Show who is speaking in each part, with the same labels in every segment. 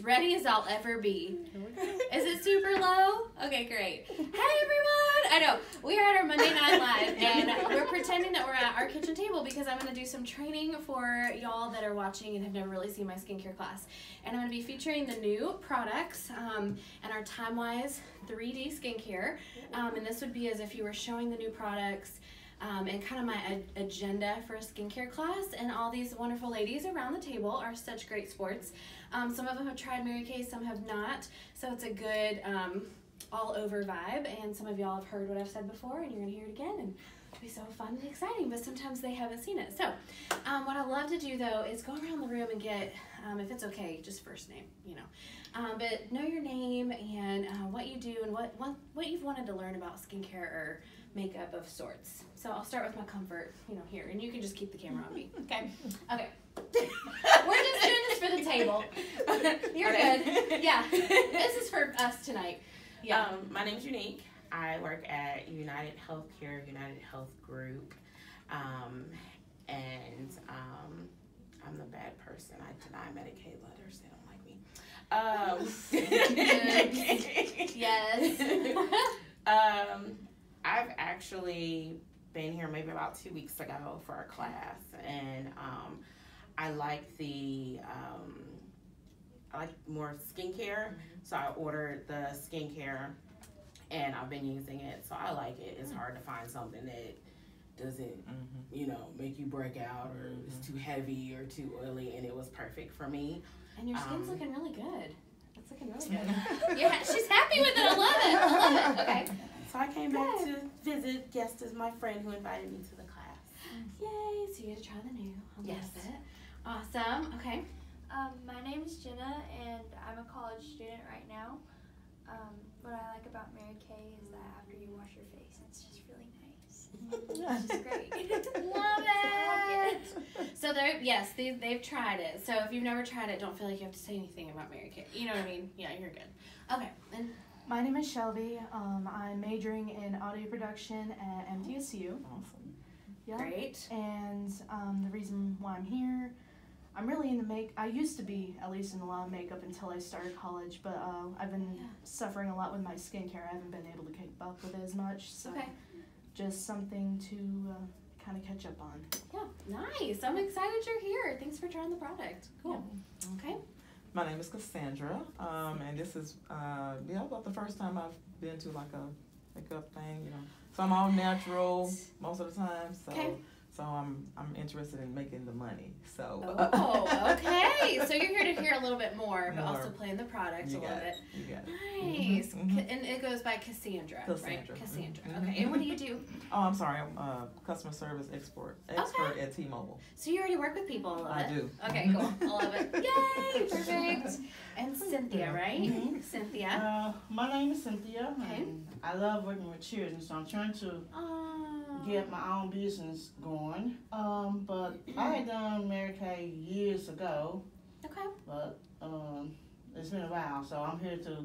Speaker 1: as ready as I'll ever be. Is it super low? Okay, great. Hey everyone! I know, we are at our Monday Night Live and we're pretending that we're at our kitchen table because I'm going to do some training for y'all that are watching and have never really seen my skincare class. And I'm going to be featuring the new products and our Time-Wise 3D skincare. And this would be as if you were showing the new products and kind of my agenda for a skincare class. And all these wonderful ladies around the table are such great sports. Some of them have tried Mary Kay, some have not. So it's a good all over vibe. And some of y'all have heard what I've said before and you're gonna hear it again. And it'll be so fun and exciting, but sometimes they haven't seen it. So what I love to do though is go around the room and get, if it's okay, just first name, you know. But know your name and what you do and what you've wanted to learn about skincare or makeup of sorts. So I'll start with my comfort, you know, here, and you can just keep the camera on me, okay? Okay. We're just doing this for the table. You're good. Yeah. This is for us tonight. Yeah.
Speaker 2: My name's Unique. I work at United Healthcare, United Health Group, and I'm the bad person. I deny Medicaid letters. They don't like me.
Speaker 1: Yes.
Speaker 2: I've actually been here maybe about 2 weeks ago for a class, and I like I like more skincare, so I ordered the skincare, and I've been using it, so I like it. It's hard to find something that doesn't, you know, make you break out or is too heavy or too oily, and it was perfect for me.
Speaker 1: And your skin's looking really good. It's looking really good. Yeah, she's happy with it. I love it. I love it. Okay.
Speaker 2: So I came back to visit guest as my friend who invited me to the class.
Speaker 1: Yay, so you get to try the new. I
Speaker 2: Yes.
Speaker 1: love it. Awesome. Okay.
Speaker 3: My name is Jenna, and I'm a college student right now. What I like about Mary Kay is that after you wash your face, it's just really nice. It's just great.
Speaker 1: Love it. So they've tried it. So if you've never tried it, don't feel like you have to say anything about Mary Kay. You know what I mean? Yeah, you're good. Okay. And
Speaker 4: my name is Shelby. I'm majoring in audio production at MTSU.
Speaker 2: Awesome.
Speaker 4: Yeah.
Speaker 1: great.
Speaker 4: And the reason why I'm here, I'm really into I used to be at least in a lot of makeup until I started college, but I've been suffering a lot with my skincare. I haven't been able to keep up with it as much, so just something to kind of catch up on.
Speaker 1: Yeah, nice. I'm excited you're here. Thanks for trying the product. Cool. Yeah. Okay.
Speaker 5: My name is Cassandra, and this is about the first time I've been to like a makeup thing, you know. So I'm all natural most of the time, so I'm interested in making the money. So
Speaker 1: okay. So you're here to hear a little bit more, but also playing the product a little bit.
Speaker 5: You got it.
Speaker 1: Nice. And it goes by Cassandra, right? Cassandra. Okay. And what do you do?
Speaker 5: Oh, I'm sorry. I'm a customer service expert at T-Mobile.
Speaker 1: So you already work with people. I love it.
Speaker 5: I do.
Speaker 1: Okay, cool. I love it. Yay! Perfect. And Cynthia, right? Cynthia.
Speaker 6: My name is Cynthia.
Speaker 1: Okay.
Speaker 6: I love working with children, so I'm trying to get my own business going. But I had done Mary Kay years ago.
Speaker 1: Okay.
Speaker 6: But it's been a while, so I'm here to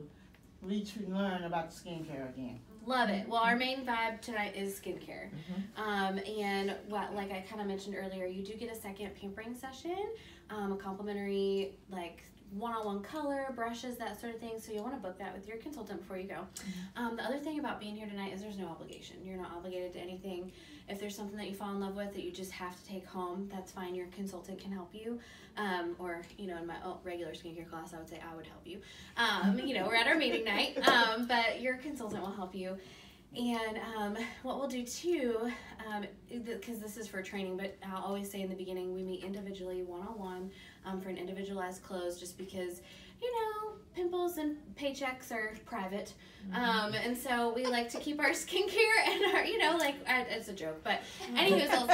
Speaker 6: learn about the skincare again.
Speaker 1: Love it. Well, our main vibe tonight is skincare. And like I kind of mentioned earlier, you do get a second pampering session, a complimentary one-on-one color, brushes, that sort of thing. So you'll want to book that with your consultant before you go. The other thing about being here tonight is there's no obligation. You're not obligated to anything. If there's something that you fall in love with that you just have to take home, that's fine. Your consultant can help you. Or, you know, in my regular skincare class, I would say I would help you. You know, we're at our meeting night, but your consultant will help you. And what we'll do too, because this is for training, but I'll always say in the beginning, we meet individually, one-on-one, for an individualized close, just because, you know, pimples and paychecks are private. And so we like to keep our skincare and our, you know, it's a joke, but anywho,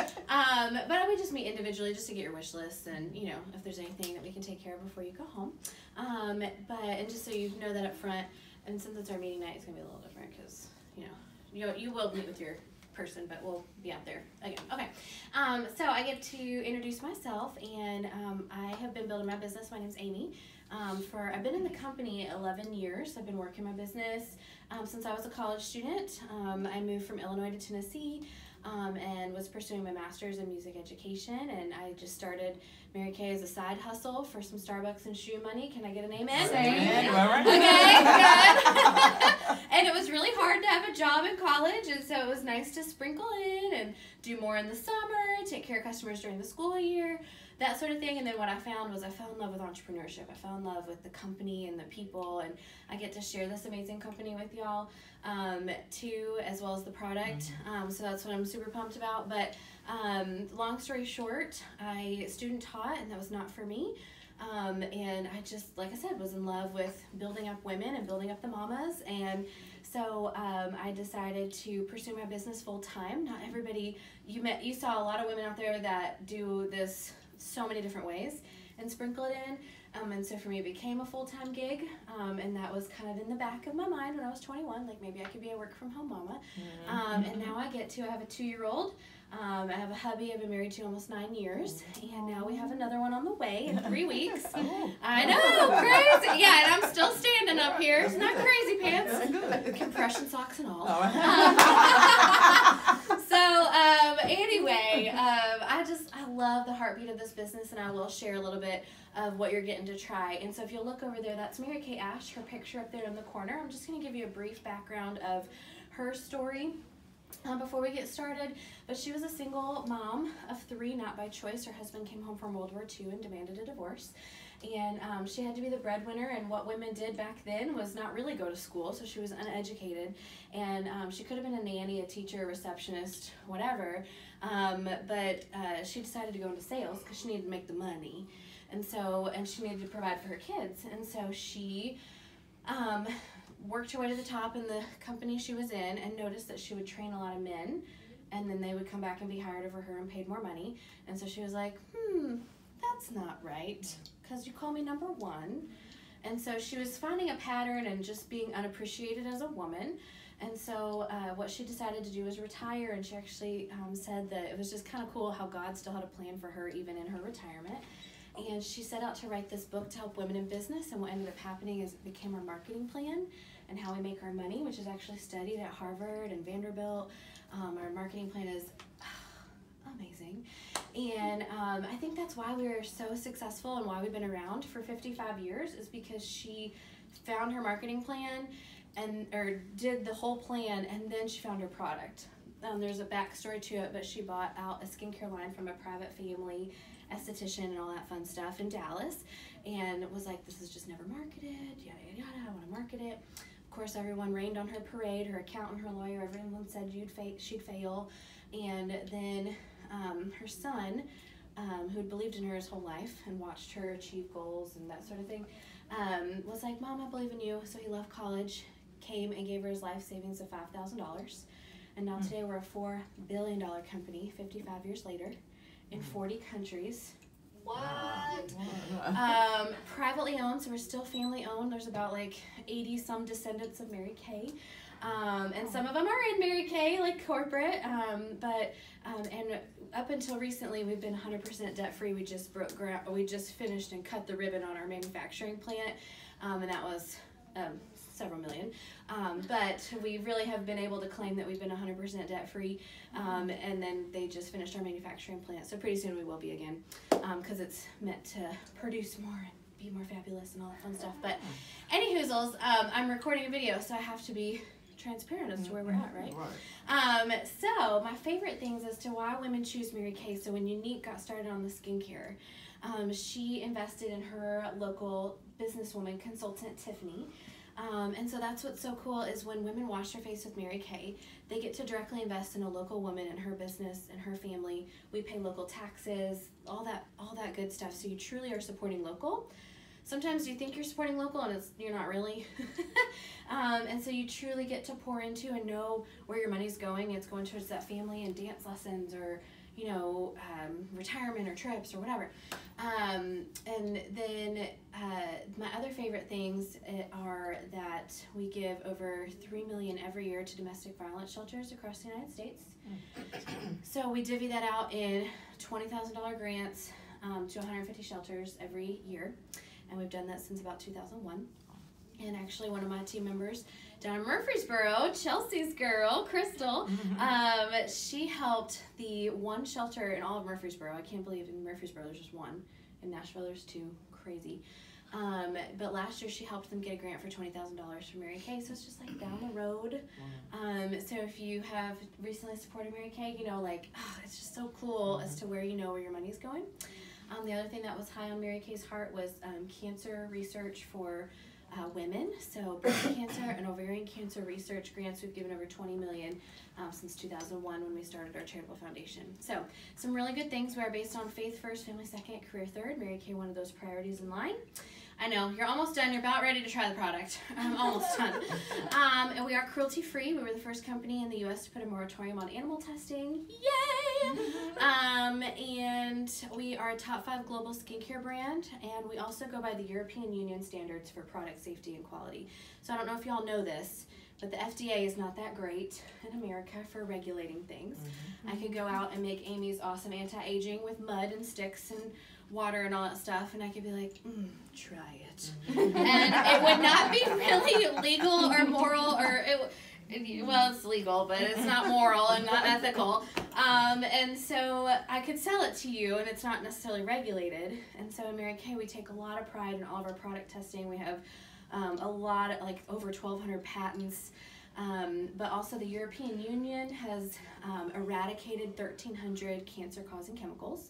Speaker 1: but we just meet individually just to get your wish list and, you know, if there's anything that we can take care of before you go home. And just so you know that up front, and since it's our meeting night, it's going to be a little different because, you know, you will meet with your person, but we'll be out there again. Okay. So I get to introduce myself, and I have been building my business. My name's Amy. I've been in the company 11 years. I've been working my business since I was a college student. I moved from Illinois to Tennessee. and was pursuing my master's in music education. And I just started Mary Kay as a side hustle for some Starbucks and shoe money. Can I get an amen?
Speaker 5: Amen.
Speaker 1: Okay, good. And it was really hard to have a job in college, and so it was nice to sprinkle in and do more in the summer, take care of customers during the school year, that sort of thing. And then what I found was I fell in love with entrepreneurship. I fell in love with the company and the people, and I get to share this amazing company with y'all too, as well as the product. So that's what I'm super pumped about. But long story short, I student taught, and that was not for me. And I just, like I said, was in love with building up women and building up the mamas. And so I decided to pursue my business full time. Not everybody, you saw a lot of women out there that do this so many different ways and sprinkle it in. And so for me, it became a full-time gig. And that was kind of in the back of my mind when I was 21, like maybe I could be a work from home mama. And now I have a 2-year-old. I have a hubby I've been married to almost 9 years, and now we have another one on the way in 3 weeks. I know, crazy. Yeah, and I'm still standing up here. It's not crazy pants.
Speaker 5: That's good.
Speaker 1: Compression socks and all.
Speaker 5: Oh.
Speaker 1: So anyway, I love the heartbeat of this business, and I will share a little bit of what you're getting to try. And so if you'll look over there, that's Mary Kay Ash, her picture up there in the corner. I'm just going to give you a brief background of her story before we get started. But she was a single mom of 3, not by choice. Her husband came home from World War II and demanded a divorce. And she had to be the breadwinner, and what women did back then was not really go to school, so she was uneducated. And she could have been a nanny, a teacher, a receptionist, whatever. But she decided to go into sales because she needed to make the money. And she needed to provide for her kids. And so she worked her way to the top in the company she was in, and noticed that she would train a lot of men, and then they would come back and be hired over her and paid more money. And so she was like, that's not right, because you call me number 1. And so she was finding a pattern and just being unappreciated as a woman. And so what she decided to do was retire, and she actually said that it was just kind of cool how God still had a plan for her even in her retirement. And she set out to write this book to help women in business, and what ended up happening is it became our marketing plan and how we make our money, which is actually studied at Harvard and Vanderbilt. Our marketing plan is amazing. And I think that's why we're so successful and why we've been around for 55 years is because she found her marketing plan or did the whole plan, and then she found her product. There's a backstory to it, but she bought out a skincare line from a private family esthetician and all that fun stuff in Dallas, and was like, this is just never marketed, yada yada yada, I want to market it. Of course, everyone rained on her parade, her accountant, her lawyer, everyone said she'd fail. And then her son, who'd believed in her his whole life and watched her achieve goals and that sort of thing, was like, Mom, I believe in you. So he left college, came and gave her his life savings of $5,000. And now today we're a $4 billion company 55 years later in 40 countries. What? Privately owned, so we're still family owned. There's about like 80 some descendants of Mary Kay. And some of them are in Mary Kay, like corporate. But up until recently, we've been 100% debt free. We just broke ground. We just finished and cut the ribbon on our manufacturing plant, and that was several million. But we really have been able to claim that we've been 100% debt free. And then they just finished our manufacturing plant. So pretty soon we will be again, because it's meant to produce more and be more fabulous and all that fun stuff. But anywhoozles, I'm recording a video, so I have to be transparent as to where we're at, right? So my favorite things as to why women choose Mary Kay. So when Unique got started on the skincare, she invested in her local businesswoman consultant, Tiffany. And so that's what's so cool is when women wash their face with Mary Kay, they get to directly invest in a local woman and her business and her family. We pay local taxes, all that good stuff. So you truly are supporting local. Sometimes you think you're supporting local and you're not really. And so you truly get to pour into and know where your money's going. It's going towards that family and dance lessons or, retirement or trips or whatever. And then my other favorite things are that we give over $3 million every year to domestic violence shelters across the United States. So we divvy that out in $20,000 grants to 150 shelters every year. And we've done that since about 2001. And actually one of my team members down in Murfreesboro, Chelsea's girl, Crystal, she helped the one shelter in all of Murfreesboro. I can't believe in Murfreesboro there's just one. In Nashville there's two. Crazy. But last year she helped them get a grant for $20,000 from Mary Kay, so it's just like down the road. So if you have recently supported Mary Kay, you know, like, it's just so cool as to where you know where your money's going. The other thing that was high on Mary Kay's heart was cancer research for women. So breast cancer and ovarian cancer research grants, we've given over $20 million since 2001 when we started our charitable foundation. So some really good things were based on faith first, family second, career third. Mary Kay, one of those priorities in line. I know, you're almost done. You're about ready to try the product. I'm almost done. And we are cruelty free. We were the first company in the U.S. to put a moratorium on animal testing. Yay! And we are a top 5 global skincare brand, and we also go by the European Union standards for product safety and quality. So I don't know if y'all know this, but the FDA is not that great in America for regulating things. I could go out and make Amy's awesome anti-aging with mud and sticks and water and all that stuff, and I could be like, try it. And it would not be really legal or moral, or well, it's legal, but it's not moral and not ethical. And so I could sell it to you, and it's not necessarily regulated. And so in Mary Kay, we take a lot of pride in all of our product testing. We have a lot, like over 1,200 patents. But also the European Union has eradicated 1,300 cancer-causing chemicals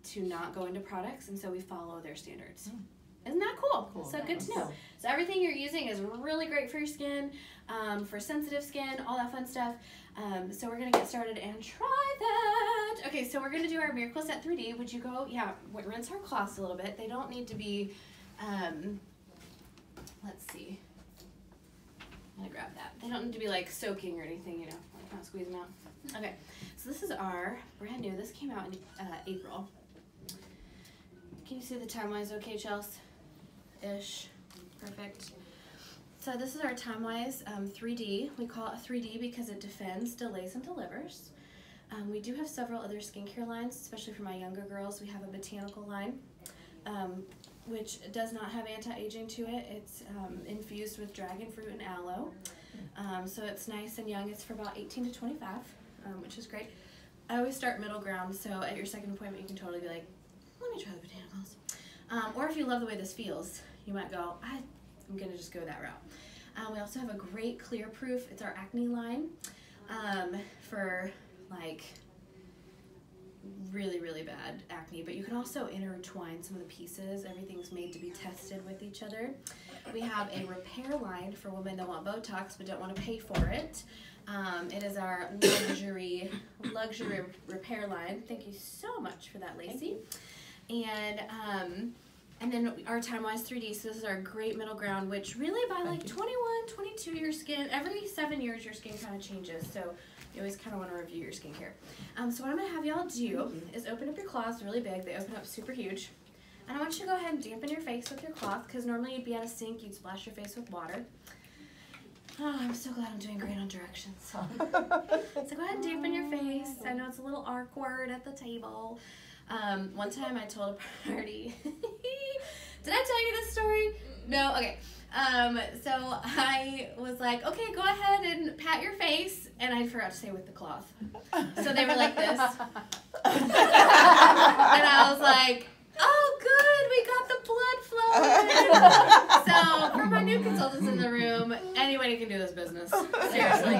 Speaker 1: to not go into products, and so we follow their standards. Isn't that cool? So good to know. So everything you're using is really great for your skin, for sensitive skin, all that fun stuff. So we're going to get started and try that. Okay, so we're going to do our Miracle Set 3D. Would you go, rinse our cloths a little bit. They don't need to be, let's see. I'm going to grab that. They don't need to be like soaking or anything, you know, like not squeezing out. Okay, so this is our brand new, this came out in April. Can you see the time-wise okay, Chelsea? Ish. Perfect. So this is our Time-Wise 3D. We call it a 3D because it defends, delays, and delivers. We do have several other skincare lines, especially for my younger girls. We have a botanical line, which does not have anti-aging to it. It's infused with dragon fruit and aloe. So it's nice and young. It's for about 18 to 25, which is great. I always start middle ground, so at your second appointment, you can totally be like, let me try the botanicals. Or if you love the way this feels, you might go, I'm going to just go that route. We also have a great Clear Proof. It's our acne line for like really, really bad acne, but you can also intertwine some of the pieces. Everything's made to be tested with each other. We have a repair line for women that want Botox but don't want to pay for it. It is our luxury repair line. Thank you so much for that, Lacey. And then our Time-Wise 3D, so this is our great middle ground, which really by like 21, 22, your skin, every 7 years your skin kind of changes, so you always kind of want to review your skincare. So what I'm going to have y'all do is open up your cloths really big. They open up super huge. And I want you to go ahead and dampen your face with your cloth, because normally you'd be at a sink, you'd splash your face with water. Oh, I'm so glad I'm doing great on directions. So go ahead and dampen your face. I know it's a little awkward at the table. One time I told a party, did I tell you this story? No? Okay. So I was like, okay, go ahead and pat your face, and I forgot to say with the cloth. So they were like this. And I was like, oh good, we got the blood flowing. So for my new consultants in the room, anybody can do this business, seriously.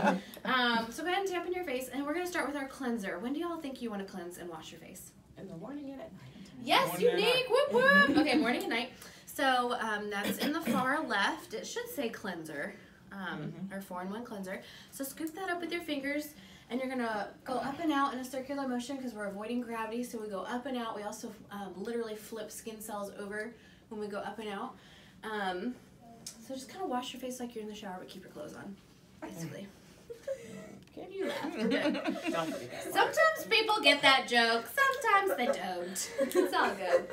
Speaker 1: So go ahead and dampen your face, and we're going to start with our cleanser. When do y'all think you want to cleanse and wash your face?
Speaker 2: In the morning and at night.
Speaker 1: Yes, unique. Whoop whoop. Okay, morning and night. So that's in the far left. It should say cleanser, or 4-in-1 cleanser. So scoop that up with your fingers, and you're gonna go up and out in a circular motion because we're avoiding gravity. So we go up and out. We also literally flip skin cells over when we go up and out. So just kind of wash your face like you're in the shower, but keep your clothes on, basically.
Speaker 2: Can you laugh? Don't forget that.
Speaker 1: Sometimes people get that joke. Sometimes they don't. It's all good.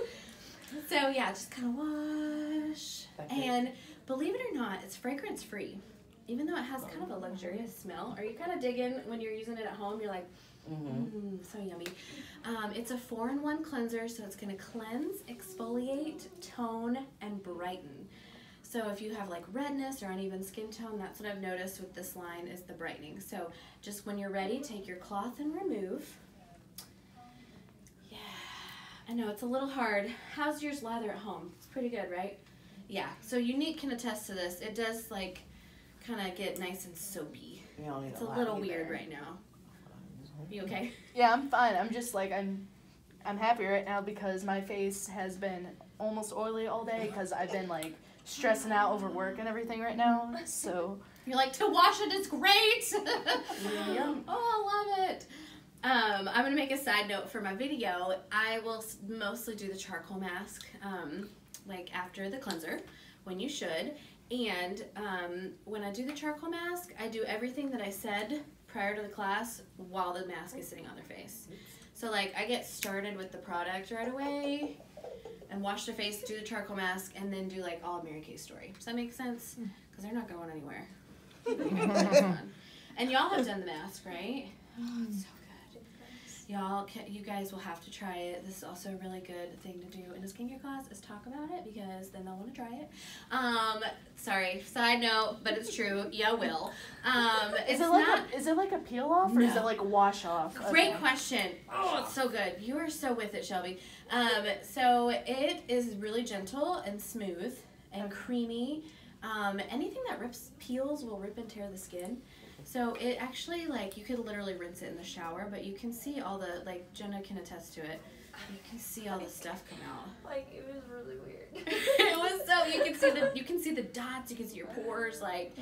Speaker 1: So yeah, just kind of wash. And believe it or not, it's fragrance free. Even though it has kind of a luxurious smell. Are you kind of digging when you're using it at home? You're like, so yummy. It's a 4-in-1 cleanser, so it's going to cleanse, exfoliate, tone, and brighten. So if you have like redness or uneven skin tone, that's what I've noticed with this line is the brightening. So just when you're ready, take your cloth and remove. Yeah, I know it's a little hard. How's yours lather at home? It's pretty good, right? Yeah, so Unique can attest to this. It does like kind of get nice and soapy. It's a little weird right now. You okay?
Speaker 4: Yeah, I'm fine. I'm just like, I'm happy right now because my face has been almost oily all day because I've been like stressing out over work and everything right now. So
Speaker 1: You're like, to wash it is great.
Speaker 4: yeah.
Speaker 1: Oh, I love it. I'm going to make a side note for my video. I will mostly do the charcoal mask like after the cleanser when you should. And when I do the charcoal mask, I do everything that I said prior to the class while the mask is sitting on their face. So like I get started with the product right away and wash their face, do the charcoal mask, and then do like all of Mary Kay's story. Does that make sense? Because they're not going anywhere. And y'all have done the mask, right? Oh, it's so good. Y'all, you guys will have to try it. This is also a really good thing to do in a skincare class is talk about it because then they'll want to try it. Sorry, side note, but it's true. You will.
Speaker 4: Is it like a peel off or is it like a wash off?
Speaker 1: Great question. Oh, it's so good. You are so with it, Shelby. So it is really gentle and smooth and creamy. Anything that peels will rip and tear the skin. So it actually, like, you could literally rinse it in the shower, but you can see all the, like, Jenna can attest to it. You can see all the stuff come out.
Speaker 3: Like, it was really weird.
Speaker 1: It was so, you can see the dots, you can see your pores, like,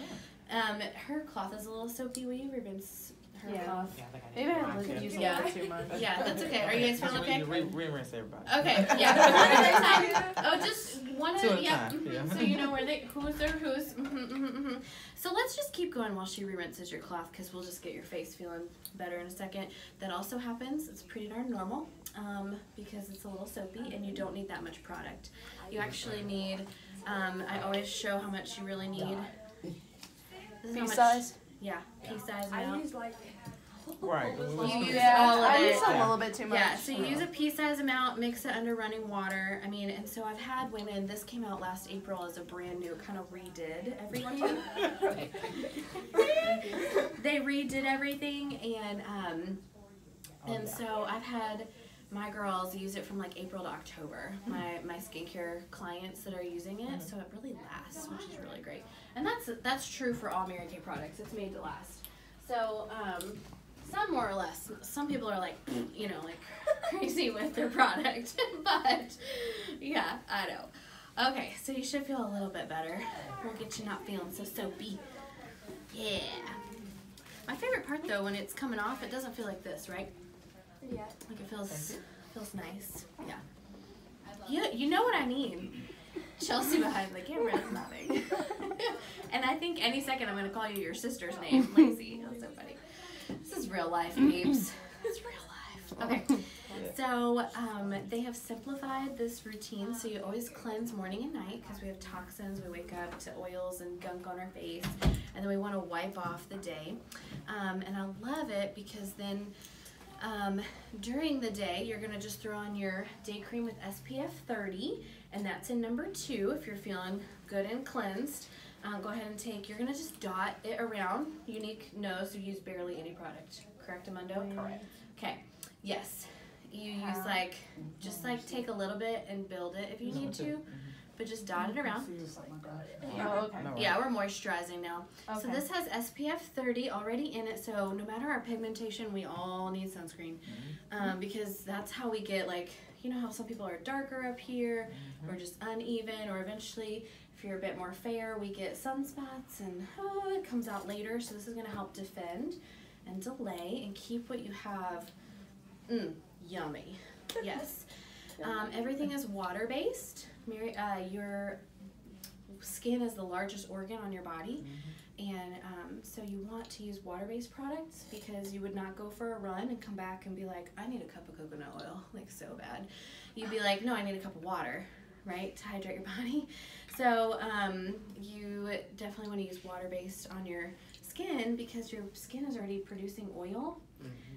Speaker 1: her cloth is a little soapy. Will you rinse her cloth?
Speaker 4: Maybe I was using a little too much.
Speaker 1: Yeah, that's okay. Are you guys feeling okay?
Speaker 5: Rinse everybody.
Speaker 1: Okay, yeah. One at a time. Oh, just one
Speaker 5: Two
Speaker 1: at
Speaker 5: at a
Speaker 1: yeah.
Speaker 5: time, yeah.
Speaker 1: So you know where who's their who's. So let's just keep going while she re-rinses your cloth because we'll just get your face feeling better in a second. That also happens. It's pretty darn normal because it's a little soapy and you don't need that much product. You actually need. I always show how much you really need.
Speaker 4: Pea size?
Speaker 1: Yeah, pea size
Speaker 3: I
Speaker 1: amount.
Speaker 3: use like
Speaker 5: Right.
Speaker 1: You use
Speaker 4: Yeah,
Speaker 1: all of
Speaker 4: I
Speaker 1: it.
Speaker 4: use a little bit too much.
Speaker 1: Yeah, so you use a pea-size amount, mix it under running water. I mean, and so I've had women, this came out last April as a brand new, kind of redid everything. They redid everything, and so I've had my girls use it from like April to October, my skincare clients that are using it, so it really lasts, which is really great. And that's true for all Mary Kay products. It's made to last. So, some more or less. Some people are like, you know, like crazy with their product. But, yeah, I know. Okay, so you should feel a little bit better. We'll get you not feeling so soapy. Yeah. My favorite part, though, when it's coming off, it doesn't feel like this, right?
Speaker 3: yeah.
Speaker 1: Like it feels nice. Yeah. You know what I mean. Chelsea behind the camera is nothing. And I think any second I'm going to call you your sister's name, Lacey. That's so funny. This is real life, peeps. It's real life. Okay. So they have simplified this routine. So you always cleanse morning and night because we have toxins. We wake up to oils and gunk on our face. And then we want to wipe off the day. And I love it because then during the day, you're going to just throw on your day cream with SPF 30. And that's in number 2 if you're feeling good and cleansed. Go ahead and you're going to just dot it around. Unique knows you use barely any product. Correct, Amundo?
Speaker 6: Correct.
Speaker 1: Okay. Yes. You use just take a little bit and build it if you need to. But just dot it around.
Speaker 4: Oh, okay.
Speaker 1: Yeah, we're moisturizing now.
Speaker 4: Okay.
Speaker 1: So this has SPF 30 already in it. So no matter our pigmentation, we all need sunscreen. Because that's how we get you know how some people are darker up here or just uneven, or eventually if you're a bit more fair, we get sunspots and it comes out later. So this is going to help defend and delay and keep what you have yummy. Yes. Everything is water-based. Your skin is the largest organ on your body. And so you want to use water-based products because you would not go for a run and come back and be like, I need a cup of coconut oil, so bad. You'd be like, no, I need a cup of water, right, to hydrate your body. So you definitely want to use water-based on your skin because your skin is already producing oil.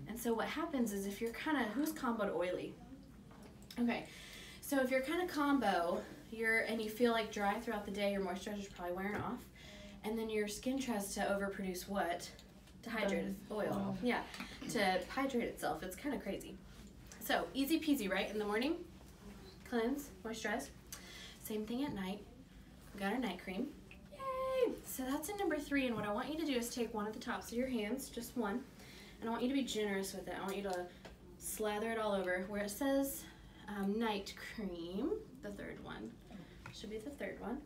Speaker 1: And so what happens is if you're who's comboed oily? Okay, so if you're kind of combo, and you feel like dry throughout the day, your moisturizer's probably wearing off. And then your skin tries to overproduce what? To hydrate oil. Yeah, to hydrate itself. It's kind of crazy. So easy peasy, right? In the morning, cleanse, moisturize. Same thing at night. We got our night cream. Yay! So that's in number 3, and what I want you to do is take one of the tops of your hands, just one, and I want you to be generous with it. I want you to slather it all over. Where it says night cream, the 3rd one, should be the 3rd one.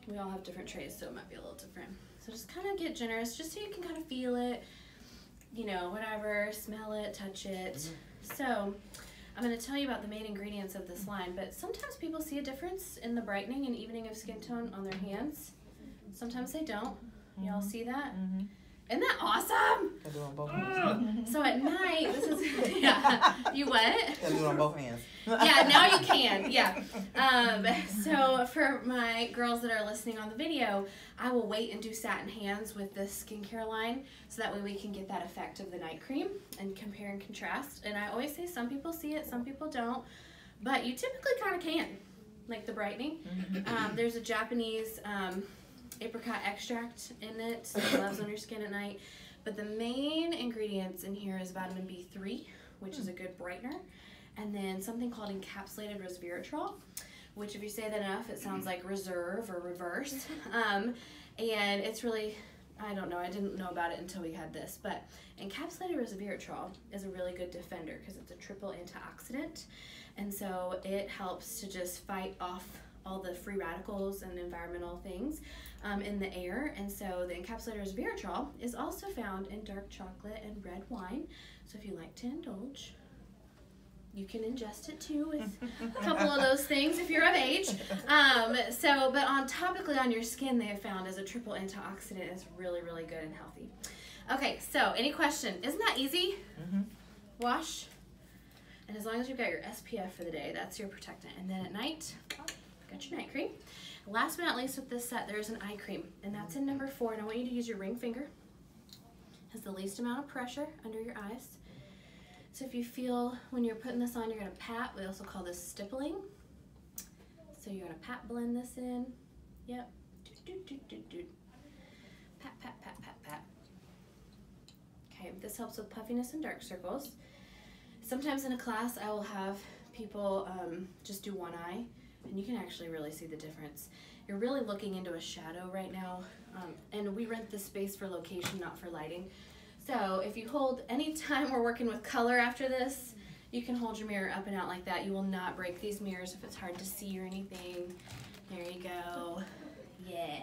Speaker 1: We all have different trays, so it might be a little different. So just kind of get generous, just so you can kind of feel it, you know, whatever, smell it, touch it. So I'm going to tell you about the main ingredients of this line, but sometimes people see a difference in the brightening and evening of skin tone on their hands. Sometimes they don't. Y'all see that? Isn't that awesome?
Speaker 5: I do it on both hands.
Speaker 1: So at night, this is, yeah, you what?
Speaker 5: I do it on both hands.
Speaker 1: Yeah, now you can, yeah. So for my girls that are listening on the video, I will wait and do satin hands with this skincare line so that way we can get that effect of the night cream and compare and contrast. And I always say some people see it, some people don't, but you typically kind of can, like the brightening. There's a Japanese apricot extract in it that loves on your skin at night. But the main ingredients in here is vitamin B3, which is a good brightener, and then something called encapsulated resveratrol, which if you say that enough, it sounds like reserve or reverse. And it's really, I don't know, I didn't know about it until we had this, but encapsulated resveratrol is a really good defender because it's a triple antioxidant, and so it helps to just fight off all the free radicals and environmental things in the air. And so the encapsulated resveratrol is also found in dark chocolate and red wine. So if you like to indulge, you can ingest it too with a couple of those things if you're of age. But topically on your skin, they have found as a triple antioxidant is really, really good and healthy. Okay, so any question? Isn't that easy? Wash. And as long as you've got your SPF for the day, that's your protectant. And then at night, got your night cream. Last but not least with this set, there's an eye cream, and that's in number 4. And I want you to use your ring finger. Has the least amount of pressure under your eyes. So if you feel when you're putting this on, you're going to pat. We also call this stippling. So you're going to pat blend this in. Yep. Pat, pat, pat, pat, pat. Okay, this helps with puffiness and dark circles. Sometimes in a class, I will have people just do one eye, and you can actually really see the difference. You're really looking into a shadow right now, and we rent this space for location, not for lighting. So if you hold, anytime we're working with color after this, you can hold your mirror up and out like that. You will not break these mirrors if it's hard to see or anything. There you go. Yeah.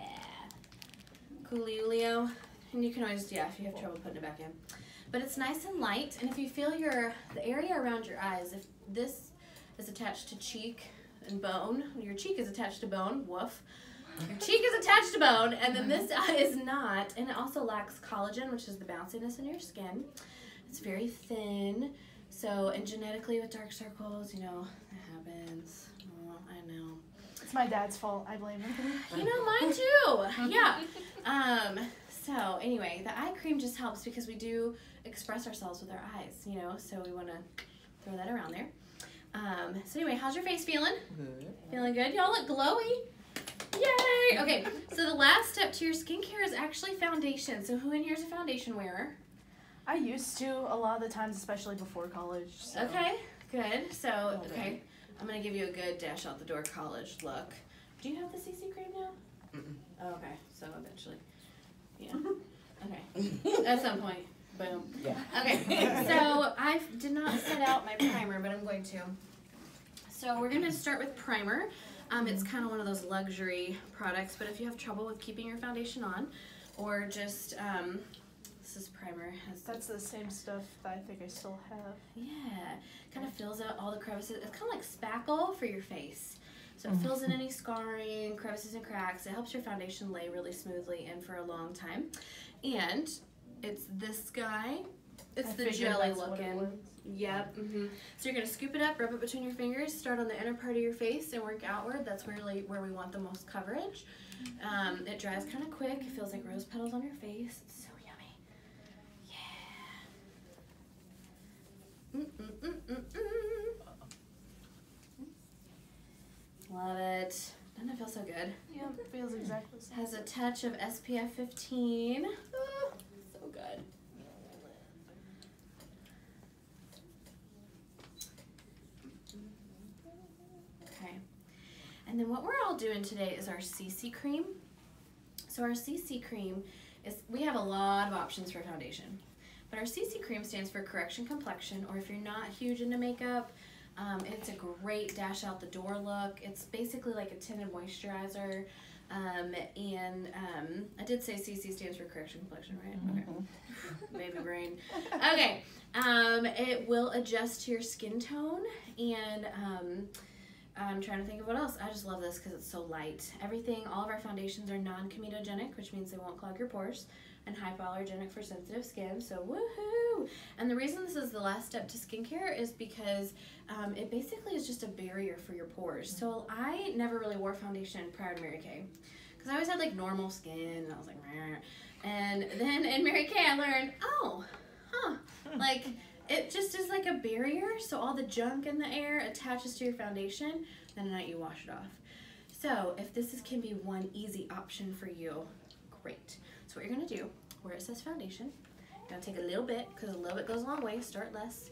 Speaker 1: Coolio. And you can always, yeah, if you have trouble putting it back in. But it's nice and light, and if you feel the area around your eyes, if this is attached to cheek and bone, your cheek is attached to bone, woof. Your cheek is attached to bone, and then this is not, and it also lacks collagen, which is the bounciness in your skin. It's very thin, so, and genetically with dark circles, you know, that happens. Oh, I know.
Speaker 4: It's my dad's fault. I blame him.
Speaker 1: You know, mine too. Yeah. So anyway, the eye cream just helps because we do express ourselves with our eyes, you know, so we want to throw that around there. So anyway, how's your face feeling?
Speaker 5: Good.
Speaker 1: Feeling good? Y'all look glowy. Yay! Okay, so the last step to your skincare is actually foundation. So who in here is a foundation wearer?
Speaker 4: I used to a lot of the times, especially before college. So.
Speaker 1: Okay, good. So, okay, I'm going to give you a good dash out the door college look. Do you have the CC cream now? Oh, okay, so eventually. Yeah. Okay. At some point. Boom.
Speaker 5: Yeah.
Speaker 1: Okay. So I did not set out my primer, but I'm going to. So we're going to start with primer. It's kind of one of those luxury products, but if you have trouble with keeping your foundation on, or just this is primer.
Speaker 4: That's the same stuff that I think I still have.
Speaker 1: Yeah. Kind of fills out all the crevices. It's kind of like spackle for your face. So it fills in any scarring, crevices and cracks. It helps your foundation lay really smoothly and for a long time. And it's this guy. It's the jelly looking. Yep. So you're going to scoop it up, rub it between your fingers, start on the inner part of your face and work outward. That's really where we want the most coverage. It dries kind of quick. It feels like rose petals on your face. It's so yummy. Yeah. Love it. Doesn't it feel so good?
Speaker 4: Yeah, it feels exactly the same.
Speaker 1: Has a touch of SPF 15. Oh, so good. Okay. And then what we're all doing today is our CC cream. So our CC cream is, we have a lot of options for foundation. But our CC cream stands for Correction Complexion, or if you're not huge into makeup, it's a great dash out the door look. It's basically like a tinted moisturizer. I did say CC stands for Correction Complexion, right? Okay. Baby brain. Okay. It will adjust to your skin tone, and I'm trying to think of what else. I just love this because it's so light. All of our foundations are non-comedogenic, which means they won't clog your pores, and hypoallergenic for sensitive skin, so woohoo! And the reason this is the last step to skincare is because it basically is just a barrier for your pores. So I never really wore foundation prior to Mary Kay, because I always had like normal skin, and I was like, meh. And then in Mary Kay I learned, like it just is like a barrier, so all the junk in the air attaches to your foundation, then at night you wash it off. So if this can be one easy option for you, great. So what you're gonna do, where it says foundation, you're gonna take a little bit, because a little bit goes a long way, start less,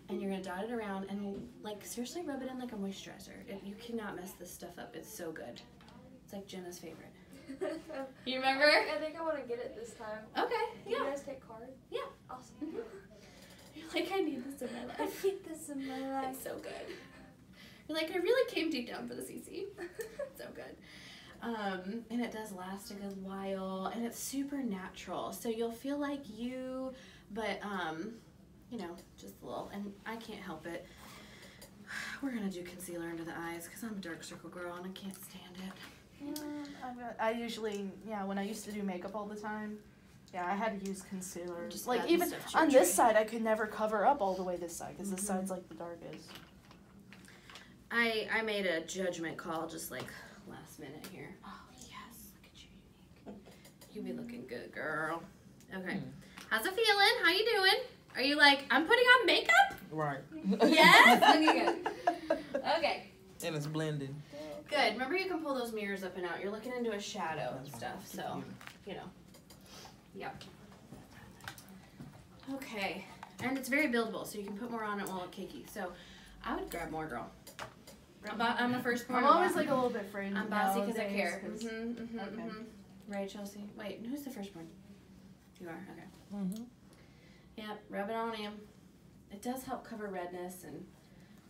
Speaker 1: and you're gonna dot it around and like seriously rub it in like a moisturizer. You cannot mess this stuff up, it's so good. It's like Jenna's favorite. You remember?
Speaker 3: I think I want to get it this time.
Speaker 1: Okay,
Speaker 3: Do you
Speaker 1: yeah.
Speaker 3: guys take cards?
Speaker 1: Yeah.
Speaker 3: Awesome.
Speaker 1: You're like, I need this in my
Speaker 3: I
Speaker 1: life.
Speaker 3: need this in my life.
Speaker 1: It's so good. You're like, I really came deep down for the CC. So good. And it does last a good while, and it's super natural, so you'll feel like you, but you know, just a little. And I can't help it, we're gonna do concealer under the eyes because I'm a dark circle girl and I can't stand it.
Speaker 4: I usually, when I used to do makeup all the time, I had to use concealer.
Speaker 1: Just
Speaker 4: like
Speaker 1: add
Speaker 4: even
Speaker 1: stuff to your
Speaker 4: on this
Speaker 1: tray.
Speaker 4: side, I could never cover up all the way this side because this side's like the darkest.
Speaker 1: I made a judgment call just like last minute here. Oh yes, look at you, Unique. You be looking good, girl. Okay, how's it feeling? How you doing? Are you like, I'm putting on makeup?
Speaker 5: Right.
Speaker 1: Yes, looking good. Okay.
Speaker 5: And it's blended.
Speaker 1: Good. Remember, you can pull those mirrors up and out. You're looking into a shadow and stuff, so, you know. Yep. Okay. And it's very buildable, so you can put more on it while it's cakey. So, I would grab more, girl. I'm a firstborn.
Speaker 4: I'm always like a little bit afraid.
Speaker 1: I'm bossy because I care.
Speaker 4: Okay.
Speaker 1: Right, Chelsea? Wait, who's the firstborn? You are? Okay.
Speaker 5: Mm-hmm.
Speaker 1: Yep, rub it on him. It does help cover redness and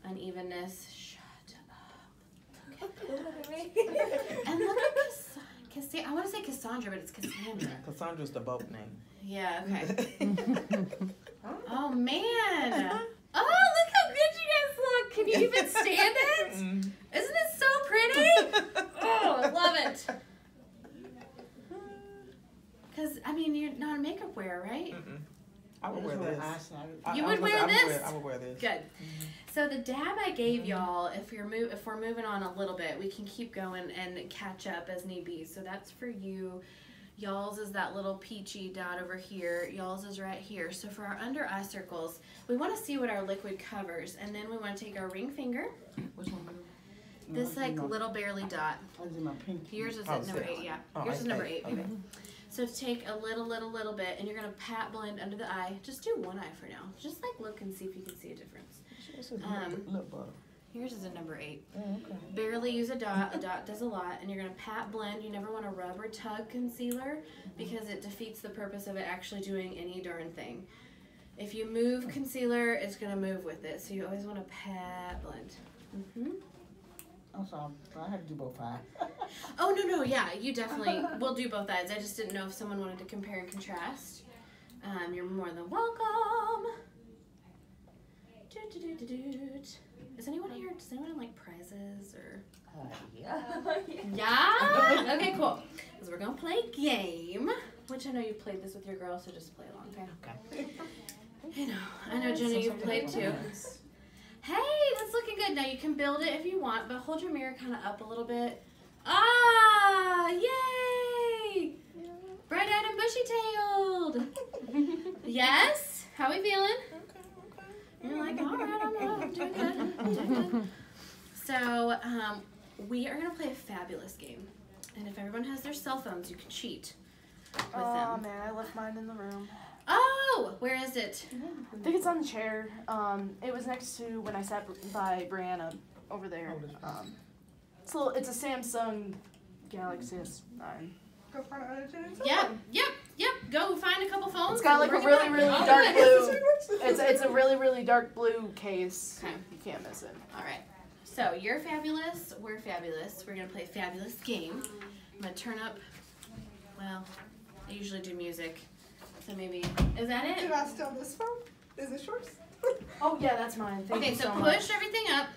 Speaker 1: unevenness. Shut up. And look at Cassandra. I want to say Cassandra, but it's Cassandra.
Speaker 5: Cassandra's the boat name.
Speaker 1: Yeah, okay. Oh, man. Oh, look how good you guys look. Can you even stand it? Isn't it so pretty? Oh, I love it. Because, I mean, you're not a makeup wearer, right?
Speaker 5: I would wear this.
Speaker 1: You would wear this?
Speaker 5: I would wear this.
Speaker 1: Good. So the dab I gave y'all, if we're moving on a little bit, we can keep going and catch up as need be. So that's for you. Y'all's is that little peachy dot over here. Y'all's is right here. So for our under eye circles, we want to see what our liquid covers, and then we want to take our ring finger.
Speaker 5: Which one?
Speaker 1: This like little barely dot. Yours is at number 8. Yeah. Yours is number 8, baby. So take a little bit, and you're gonna pat blend under the eye. Just do one eye for now. Just like look and see if you can see a difference.
Speaker 5: Lip butter.
Speaker 1: Yours is a number 8.
Speaker 5: Oh, okay.
Speaker 1: Barely use a dot. A dot does a lot, and you're gonna pat blend. You never want to rub or tug concealer because it defeats the purpose of it actually doing any darn thing. If you move concealer, it's gonna move with it. So you always want to pat blend.
Speaker 6: I'm sorry, I had to do both eyes.
Speaker 1: Oh, no, yeah, you definitely will do both eyes. I just didn't know if someone wanted to compare and contrast. You're more than welcome. Is anyone here, does anyone like prizes or?
Speaker 6: Yeah.
Speaker 1: Yeah? Okay, cool. Because we're going to play a game, which I know you played this with your girls, so just play along, okay? You know, I know Jenna, you've played too. Hey, that's looking good. Now you can build it if you want, but hold your mirror kind of up a little bit. Ah, yay! Bright-eyed and bushy-tailed. Yes? How we feeling? You're like, all right, I'm doing good. I'm doing good. So, we are gonna play a fabulous game. And if everyone has their cell phones, you can cheat with
Speaker 4: Oh
Speaker 1: them.
Speaker 4: man, I left mine in the room.
Speaker 1: Oh, where is it?
Speaker 4: I think it's on the chair. It was next to when I sat by Brianna over there. So it's a Samsung Galaxy S9.
Speaker 7: Go find out it's
Speaker 1: Yep. Go find a couple phones.
Speaker 4: It's got like
Speaker 1: and
Speaker 4: a
Speaker 1: bring it
Speaker 4: really,
Speaker 1: back.
Speaker 4: really
Speaker 1: Oh,
Speaker 4: dark
Speaker 1: good.
Speaker 4: blue. It's a really, really dark blue case.
Speaker 1: Okay.
Speaker 4: You can't miss it.
Speaker 1: All right. So you're fabulous. We're fabulous. We're gonna play a fabulous game. I'm gonna turn up. Well, I usually do music. So maybe is that
Speaker 7: Did
Speaker 1: it?
Speaker 7: I steal this phone? Is it yours?
Speaker 4: Oh yeah, that's mine. Thank
Speaker 1: Okay.
Speaker 4: you
Speaker 1: So
Speaker 4: so
Speaker 1: push
Speaker 4: much.
Speaker 1: everything up.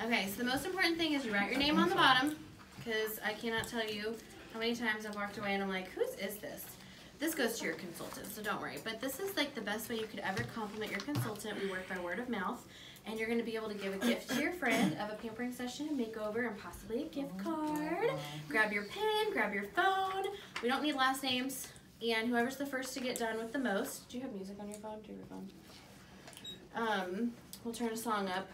Speaker 1: Okay. So the most important thing is you write your name on the bottom, because I cannot tell you how many times I've walked away and I'm like, whose is this? This goes to your consultant, so don't worry. But this is like the best way you could ever compliment your consultant. We work by word of mouth. And you're going to be able to give a gift to your friend of a pampering session, a makeover, and possibly a gift card. Grab your pen, grab your phone. We don't need last names. And whoever's the first to get done with the most. Do you have music on your phone? Do you have your phone? We'll turn a song up.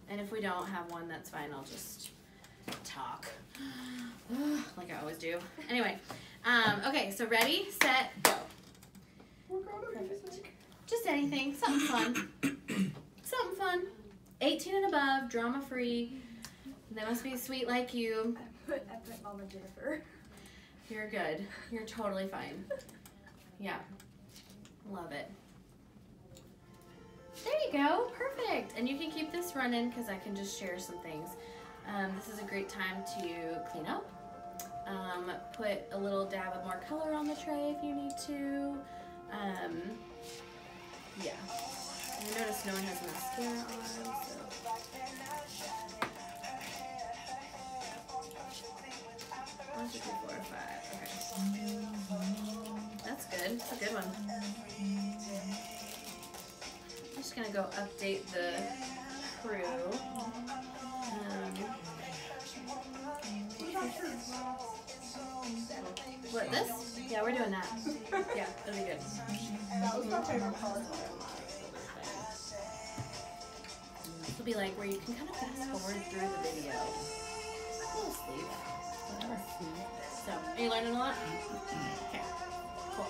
Speaker 1: And if we don't have one, that's fine. I'll just talk. Like I always do. Anyway. Okay, so ready, set, go. Perfect. Just anything. Something fun. Something fun. 18 and above, drama free. They must be sweet like you.
Speaker 3: I put Mama Jennifer.
Speaker 1: You're good. You're totally fine. Yeah. Love it. There you go. Perfect. And you can keep this running because I can just share some things. This is a great time to clean up. Put a little dab of more color on the tray if you need to. Yeah. I noticed no one has mascara on, so. 1, 2, 3, 4, 5. Okay. That's good. That's a good one. I'm just gonna go update the crew. What, this? Yeah, we're doing that. Yeah, that'll be good.
Speaker 7: That was my favorite color.
Speaker 1: It'll be like where you can kind of fast forward through the video. A little sleep. Whatever. So, are you learning a lot? Okay. Cool.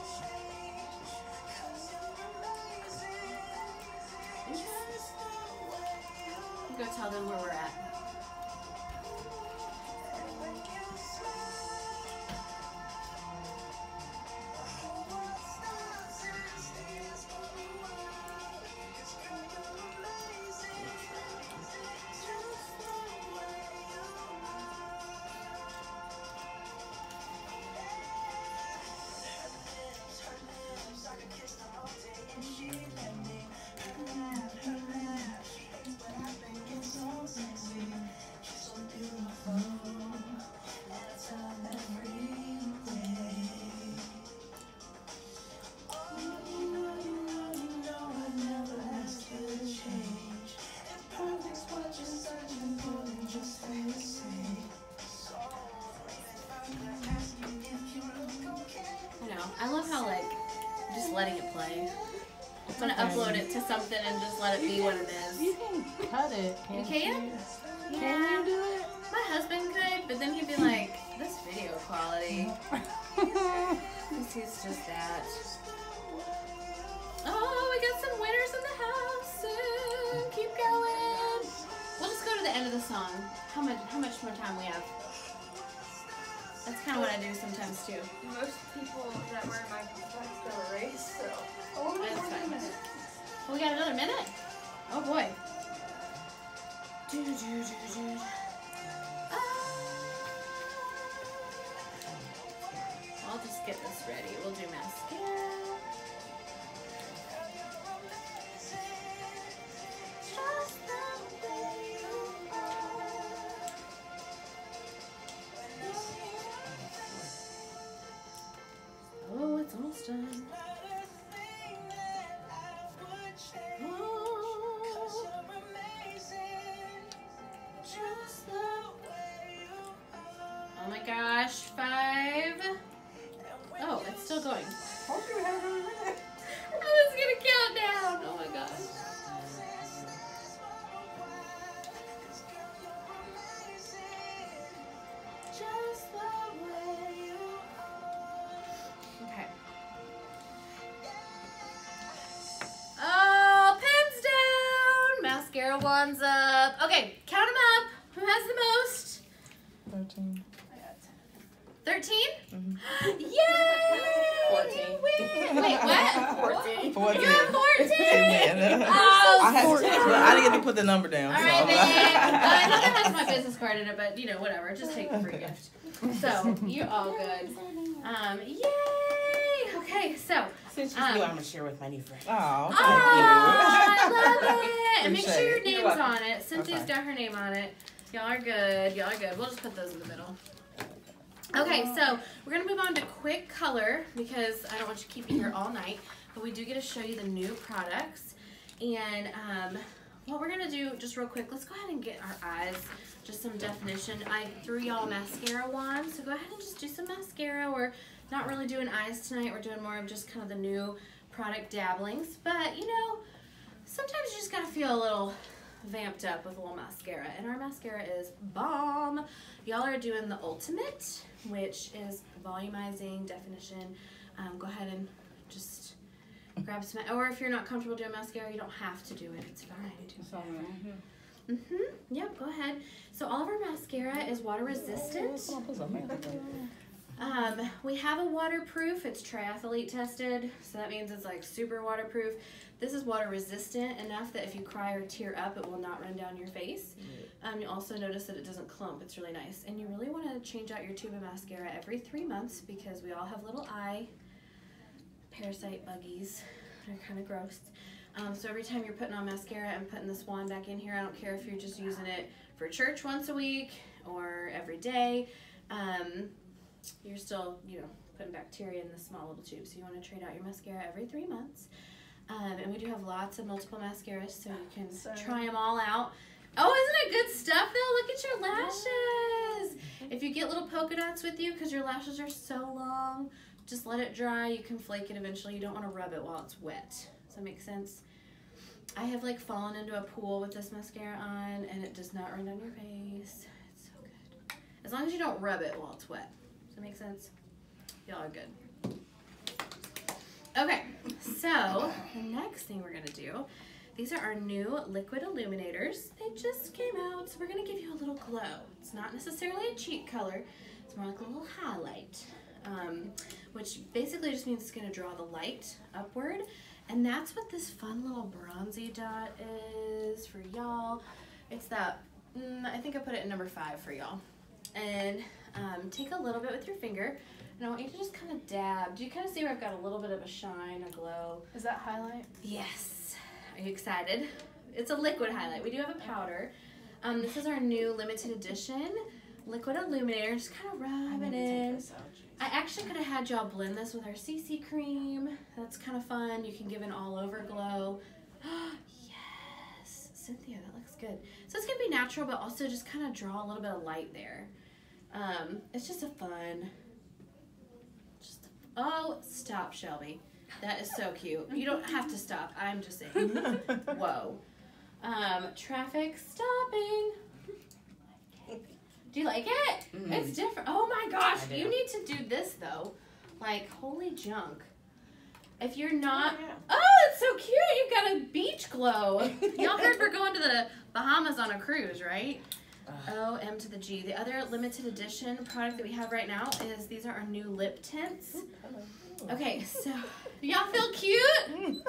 Speaker 1: Oops. Go tell them where we're at. I love how, like, just letting it play. I'm gonna upload it to something and just let it be what it is.
Speaker 5: You can cut it.
Speaker 1: You can?
Speaker 5: Can
Speaker 1: Yeah.
Speaker 5: you do it?
Speaker 1: My husband could, but then he'd be like, this video quality. Because he's just that. Oh, we got some winners in the house soon. Keep going. We'll just go to the end of the song. How much more time we have? That's kind of what I do sometimes too.
Speaker 3: Most people that were in my class still a race, so.
Speaker 1: That's fine. Oh, we got another minute? Oh boy. I'll just get this ready. We'll do mascara. Just the way you are. Oh, it's almost done. Oh my gosh, 5. Oh, it's still going. I was gonna count down. Oh my gosh. wands up. Okay, count them up. Who has the most?
Speaker 5: 13.
Speaker 1: 13?
Speaker 5: Mhm.
Speaker 1: Yay!
Speaker 2: 14.
Speaker 1: You win. Wait, what?
Speaker 2: 14.
Speaker 5: 14.
Speaker 1: You have 14?
Speaker 5: Amen.
Speaker 1: Oh,
Speaker 5: I didn't get to put the number down.
Speaker 1: all
Speaker 5: so.
Speaker 1: right, babe. I know that has my business card in it, but you know, whatever. Just take the free gift. So, you're all good. Yay! Okay, so.
Speaker 2: Since you knew, I'm gonna share with my new friend.
Speaker 5: Oh,
Speaker 1: Oh,
Speaker 5: thank
Speaker 1: I love it. And make sure your
Speaker 5: Appreciate it.
Speaker 1: name's on it. Cynthia's
Speaker 5: Okay.
Speaker 1: got her name on it. Y'all are good. Y'all are good. We'll just put those in the middle. Okay, so we're gonna move on to quick color because I don't want you keeping here all night. But we do get to show you the new products. And what we're gonna do, just real quick, let's go ahead and get our eyes, just some definition. I threw y'all a mascara wand, so go ahead and just do some mascara. We're not really doing eyes tonight. We're doing more of just kind of the new product dabblings. But you know, sometimes you just gotta feel a little vamped up with a little mascara. And our mascara is bomb. Y'all are doing the ultimate, which is volumizing, definition. Go ahead and just grab some, or if you're not comfortable doing mascara, you don't have to do it. It's fine. Yep, go ahead. So all of our mascara is water resistant. We have a waterproof. It's triathlete tested, so that means it's like super waterproof. This is water resistant enough that if you cry or tear up, it will not run down your face. You also notice that it doesn't clump. It's really nice. And you really want to change out your tube of mascara every 3 months because we all have little eye parasite buggies. They're kind of gross. So every time you're putting on mascara and putting this wand back in here, I don't care if you're just using it for church once a week or every day, you're still, you know, putting bacteria in the small little tube. So you want to trade out your mascara every 3 months. And we do have lots of multiple mascaras, so you can try them all out. Oh, isn't it good stuff though? Look at your lashes. If you get little polka dots with you because your lashes are so long, just let it dry. You can flake it eventually. You don't want to rub it while it's wet. Does that make sense? I have like fallen into a pool with this mascara on and it does not run down your face. It's so good. As long as you don't rub it while it's wet. Does that make sense? Y'all are good. Okay, so the next thing we're gonna do, these are our new liquid illuminators. They just came out, so we're gonna give you a little glow. It's not necessarily a cheek color, it's more like a little highlight, which basically just means it's gonna draw the light upward. And that's what this fun little bronzy dot is for y'all. It's that, I think I put it in number 5 for y'all. And take a little bit with your finger, and I want you to just kind of dab. Do you kind of see where I've got a little bit of a shine, a glow?
Speaker 4: Is that highlight?
Speaker 1: Yes. Are you excited? It's a liquid highlight. We do have a powder. This is our new limited edition liquid illuminator. Just kind of rub it in. I actually could have had y'all blend this with our CC cream. That's kind of fun. You can give an all over glow. Yes, Cynthia, that looks good. So it's gonna be natural, but also just kind of draw a little bit of light there. It's just a fun. Oh, stop, Shelby. That is so cute. You don't have to stop. I'm just saying. Whoa. Traffic stopping. Do you like it?
Speaker 2: Mm-hmm.
Speaker 1: It's different. Oh my gosh.
Speaker 2: I do.
Speaker 1: You need to do this though. Like, holy junk. If you're not. Oh, it's so cute. You've got a beach glow. Y'all heard we're going to the Bahamas on a cruise, right? O-M to the G. The other limited edition product that we have right now is these are our new lip tints. Okay, so do y'all feel cute?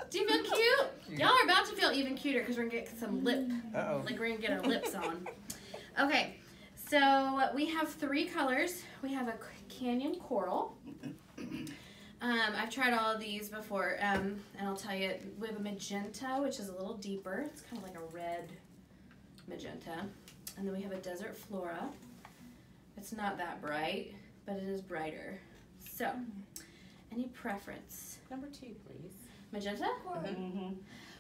Speaker 1: Do you feel cute? Y'all are about to feel even cuter because we're gonna get some lip, like we're gonna get our lips on. Okay, so we have 3 colors. We have a Canyon Coral. I've tried all of these before, and I'll tell you, we have a magenta, which is a little deeper. It's kind of like a red magenta. And then we have a Desert Flora. It's not that bright, but it is brighter. So, any preference?
Speaker 2: Number 2, please.
Speaker 1: Magenta?
Speaker 6: Mm-hmm.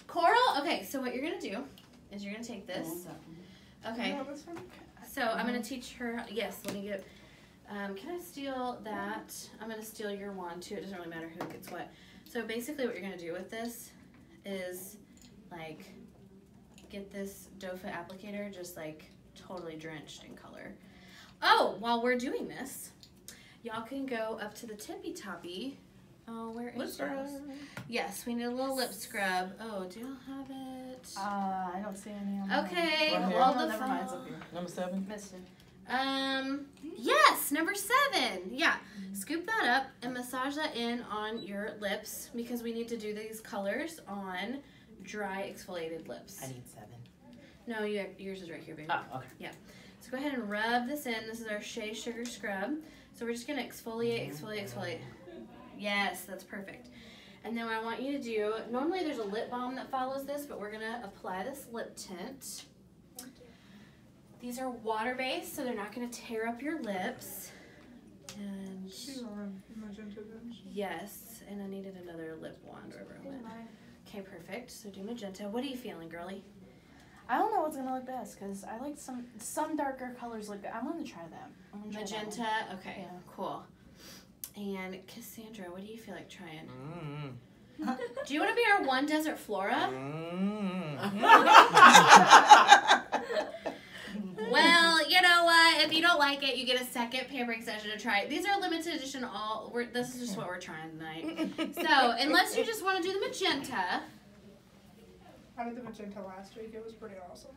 Speaker 1: Coral? Okay, so what you're going to do is you're going to take this. Okay. So I'm going to teach her. Yes, let me get. Can I steal that? I'm going to steal your wand too. It doesn't really matter who gets what. So basically what you're going to do with this is like get this doe foot applicator just like totally drenched in color. Oh, while we're doing this, y'all can go up to the tippy toppy Oh, where
Speaker 5: Lip
Speaker 1: is
Speaker 5: scrub.
Speaker 1: yours? Yes, we need a little lip scrub. Oh, do you have it?
Speaker 4: I don't see any on mine.
Speaker 1: Okay,
Speaker 5: Right here.
Speaker 1: well,
Speaker 4: no,
Speaker 1: the
Speaker 4: never mind, it's up
Speaker 1: phone.
Speaker 4: here.
Speaker 5: Number 7.
Speaker 4: Missed it.
Speaker 1: Yes, number 7. Yeah, scoop that up and massage that in on your lips because we need to do these colors on dry exfoliated lips.
Speaker 2: I need 7.
Speaker 1: No, yours is right here, baby.
Speaker 2: Oh, okay.
Speaker 1: So go ahead and rub this in. This is our Shea Sugar Scrub. So we're just gonna exfoliate, exfoliate, exfoliate. Yes, that's perfect. And then what I want you to do, normally there's a lip balm that follows this, but we're gonna apply this lip tint. These are water-based, so they're not gonna tear up your lips. And
Speaker 7: She's on magenta then.
Speaker 1: yes, and I needed another lip wand wherever it went. Okay, perfect. So do magenta. What are you feeling, girly?
Speaker 4: I don't know what's gonna look best because I like some darker colors look good. I want to try that. I'm gonna try that
Speaker 1: Magenta.
Speaker 4: one.
Speaker 1: Okay,
Speaker 4: Yeah.
Speaker 1: cool. And Cassandra, what do you feel like trying?
Speaker 5: Mm.
Speaker 1: Do you want to be our one Desert Flora? Well, you know what? If you don't like it, you get a second pampering session to try it. These are limited edition. This is just what we're trying tonight. So, unless you just want to do the magenta,
Speaker 7: I did the magenta last week. It was pretty awesome.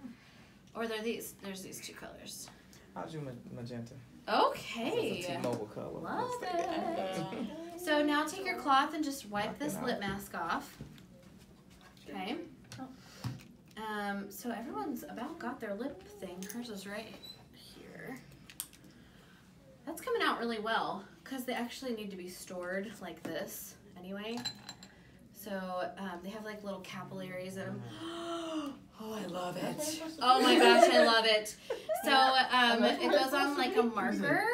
Speaker 1: or there's these 2 colors.
Speaker 5: I'll do magenta.
Speaker 1: Okay.
Speaker 5: It's a T-Mobile color.
Speaker 1: Love
Speaker 5: Let's take
Speaker 1: it. So now take your cloth and just wipe this lip mask off. Okay. So everyone's about got their lip thing. Hers is right here. That's coming out really well because they actually need to be stored like this anyway. So they have like little capillaries in them.
Speaker 5: Oh, I love it.
Speaker 1: Oh my gosh, I love it. So it goes on like a marker.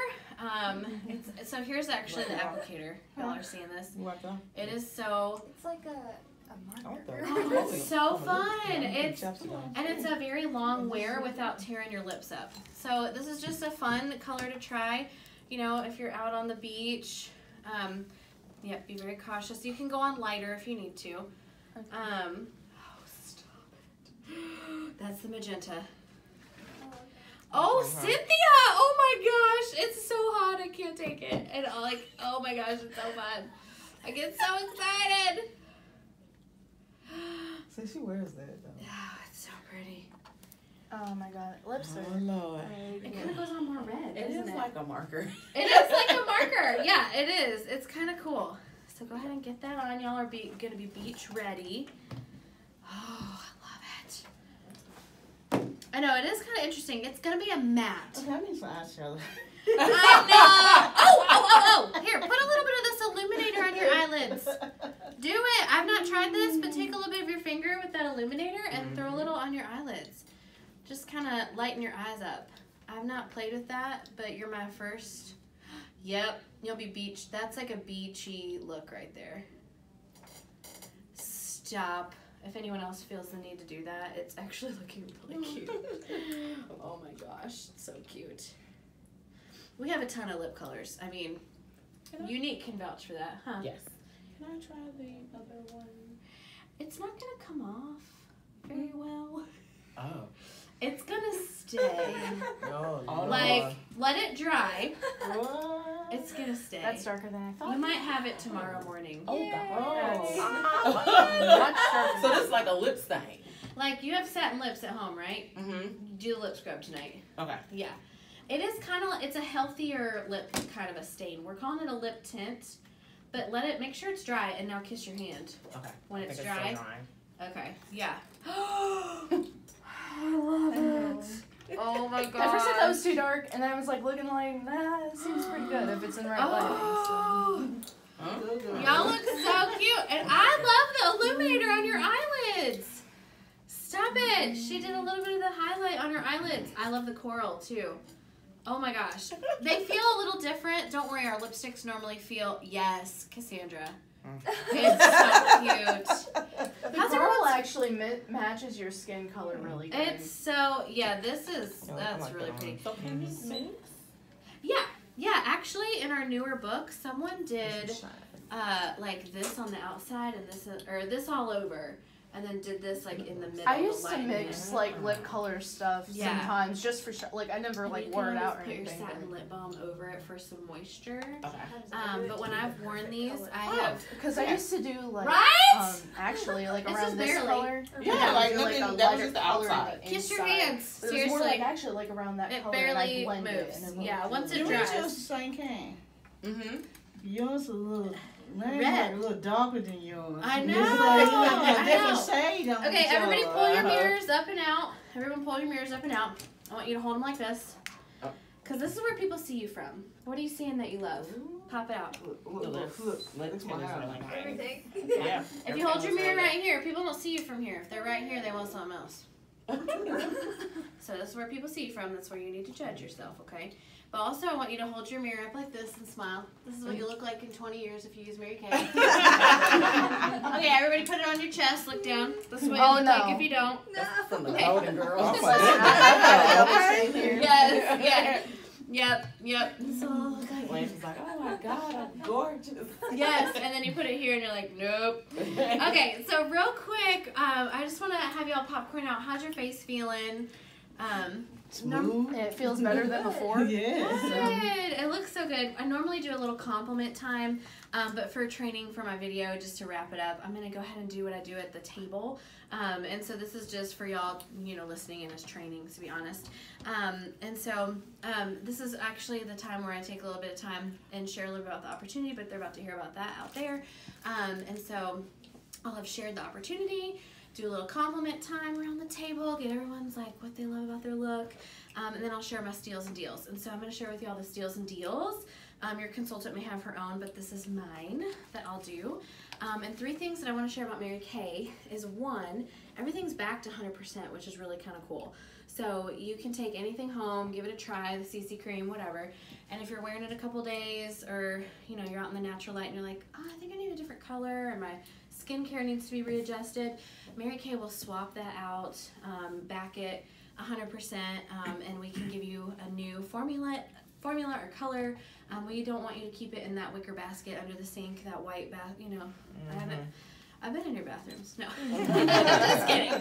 Speaker 1: So here's actually the applicator. Y'all are seeing this.
Speaker 5: You like that?
Speaker 1: It is so
Speaker 3: It's like a
Speaker 5: I want
Speaker 3: marker.
Speaker 5: that.
Speaker 1: Oh, it's so fun.
Speaker 5: It's
Speaker 1: it's a very long wear without tearing your lips up. So this is just a fun color to try. You know, if you're out on the beach, yep, be very cautious. You can go on lighter if you need to. Oh, stop it. That's the magenta. Oh, Cynthia! Oh my gosh, it's so hot. I can't take it. And oh my gosh, it's so fun. I get so excited.
Speaker 5: So she wears that though.
Speaker 1: Oh, it's so pretty.
Speaker 4: Oh my god, lips
Speaker 5: Oh
Speaker 4: are.
Speaker 5: Lord.
Speaker 1: It kind of goes on more red,
Speaker 2: It
Speaker 1: doesn't
Speaker 2: is
Speaker 1: it?
Speaker 2: like a marker.
Speaker 1: It is like a marker. Yeah, it is. It's kind of cool. So go ahead and get that on. Y'all are gonna be beach ready. Oh, I love it. I know, it is kind of interesting. It's gonna be a matte.
Speaker 6: Okay, I need some eyeshadow.
Speaker 1: I know. Oh! Here, put a little bit of this illuminator on your eyelids. Do it. I've not tried this, but take a little bit of your finger with that illuminator and throw a little on your eyelids. Just kind of lighten your eyes up. I've not played with that, but you're my first. Yep, you'll be beach. That's like a beachy look right there. Stop. If anyone else feels the need to do that, it's actually looking really cute. Oh my gosh, it's so cute. We have a ton of lip colors. I mean, Unique can vouch for that, huh?
Speaker 2: Yes. Can I try the other one?
Speaker 1: It's not gonna come off very well.
Speaker 2: Oh.
Speaker 1: It's gonna stay.
Speaker 5: Oh,
Speaker 1: Like, let it dry.
Speaker 5: What?
Speaker 1: It's gonna stay.
Speaker 4: That's darker than I thought.
Speaker 1: You might have it tomorrow morning.
Speaker 2: Oh,
Speaker 4: Much darker.
Speaker 2: So this is like a lip stain.
Speaker 1: Like, you have satin lips at home, right?
Speaker 2: Mm-hmm.
Speaker 1: Do the lip scrub tonight.
Speaker 2: Okay.
Speaker 1: Yeah. It is kind of, it's a healthier lip kind of a stain. We're calling it a lip tint, but make sure it's dry, and now kiss your hand
Speaker 2: Okay.
Speaker 1: when
Speaker 2: I
Speaker 1: it's
Speaker 2: think
Speaker 1: dry.
Speaker 2: still drying.
Speaker 1: Okay, yeah. I love it. Oh my god.
Speaker 4: At first I thought it was too dark, and then I was like looking like, nah, it seems pretty good if it's in the right lighting.
Speaker 2: Huh?
Speaker 1: Y'all look so cute, and I love the illuminator on your eyelids. Stop it. She did a little bit of the highlight on her eyelids. I love the coral too. Oh my gosh. They feel a little different. Don't worry, our lipsticks normally feel, yes, Cassandra. It's so cute.
Speaker 4: The
Speaker 1: How's
Speaker 4: coral
Speaker 1: everyone's-
Speaker 4: actually matches your skin color really good.
Speaker 1: It's so, yeah, this is,
Speaker 5: I
Speaker 1: that's
Speaker 5: like
Speaker 1: really
Speaker 5: that
Speaker 1: pretty.
Speaker 2: So can you mix?
Speaker 1: Yeah, actually in our newer book, someone did like this on the outside and this all over. and then did this like in the middle.
Speaker 4: I used
Speaker 1: the
Speaker 4: to
Speaker 1: light
Speaker 4: mix like lip color stuff
Speaker 1: Yeah.
Speaker 4: sometimes just for like I never
Speaker 1: And
Speaker 4: like
Speaker 1: you
Speaker 4: wore
Speaker 1: can
Speaker 4: it
Speaker 1: always
Speaker 4: out or
Speaker 1: put your
Speaker 4: anything.
Speaker 1: satin lip balm over it for some moisture.
Speaker 2: Okay.
Speaker 1: But when I've worn these, I have
Speaker 4: Because I used to do like
Speaker 1: right.
Speaker 4: actually like
Speaker 1: This
Speaker 4: around
Speaker 1: is
Speaker 4: this
Speaker 1: barely-
Speaker 4: color.
Speaker 2: Yeah,
Speaker 4: I would
Speaker 2: like
Speaker 4: do,
Speaker 2: nothing-
Speaker 4: a
Speaker 2: that was
Speaker 4: lighter
Speaker 2: just the
Speaker 4: color on
Speaker 2: outside.
Speaker 4: the
Speaker 1: Kiss your
Speaker 4: inside.
Speaker 1: hands.
Speaker 4: But it was
Speaker 1: Seriously.
Speaker 4: more like actually like around that
Speaker 1: It
Speaker 4: color
Speaker 1: barely
Speaker 4: and I blend
Speaker 1: moves.
Speaker 4: it. And
Speaker 1: Yeah, once
Speaker 6: You
Speaker 1: it
Speaker 6: we
Speaker 1: dries.
Speaker 6: chose the same can.
Speaker 1: Mm-hmm.
Speaker 6: Yours a little, mine
Speaker 1: Red.
Speaker 6: like a little darker than yours.
Speaker 1: I know,
Speaker 6: It's like
Speaker 1: I
Speaker 6: a different
Speaker 1: know.
Speaker 6: shade on
Speaker 1: Okay,
Speaker 6: each
Speaker 1: everybody
Speaker 6: other.
Speaker 1: pull your mirrors up and out. Everyone pull your mirrors up and out. I want you to hold them like this. Because this is where people see you from. What are you seeing that you love? Pop it out.
Speaker 2: The lips. Lips is really nice.
Speaker 3: Everything.
Speaker 2: Yeah.
Speaker 1: If you hold your mirror right here, people don't see you from here. If they're right here, they want something else. So this is where people see you from. That's where you need to judge yourself, okay? But also, I want you to hold your mirror up like this and smile. This is what you look like in 20 years if you use Mary Kay. Okay, everybody put it on your chest. Look down. This is what you
Speaker 4: Oh,
Speaker 1: look
Speaker 4: no.
Speaker 1: like if you don't.
Speaker 2: From the
Speaker 1: Okay.
Speaker 2: Golden Girls.
Speaker 1: Yes, yep. This will look like
Speaker 5: Lance's like, oh my God, I'm gorgeous.
Speaker 1: yes, and then you put it here and you're like, nope. Okay, so real quick, I just want to have y'all popcorn out. How's your face feeling?
Speaker 6: Smooth.
Speaker 4: It feels better than before.
Speaker 6: Yes.
Speaker 1: Good. It looks so good. I normally do a little compliment time, but for training for my video, just to wrap it up, I'm going to go ahead and do what I do at the table. And so this is just for y'all, listening in as training, to be honest. And so this is actually the time where I take a little bit of time and share a little bit about the opportunity, but they're about to hear about that out there. And so I'll have shared the opportunity, do a little compliment time around the table, get everyone's like what they love about their look, and then I'll share my steals and deals. And so I'm going to share with you all the steals and deals. Your consultant may have her own, but this is mine that I'll do. And 3 things that I want to share about Mary Kay is 1, everything's backed 100%, which is really kind of cool. So you can take anything home, give it a try, the CC cream, whatever. And if you're wearing it a couple days, or you're out in the natural light and you're like, oh, I think I need a different color, and my skincare needs to be readjusted, Mary Kay will swap that out, back it 100%, and we can give you a new formula or color. We don't want you to keep it in that wicker basket under the sink, that white bath, I've been in your bathrooms. No. Just kidding.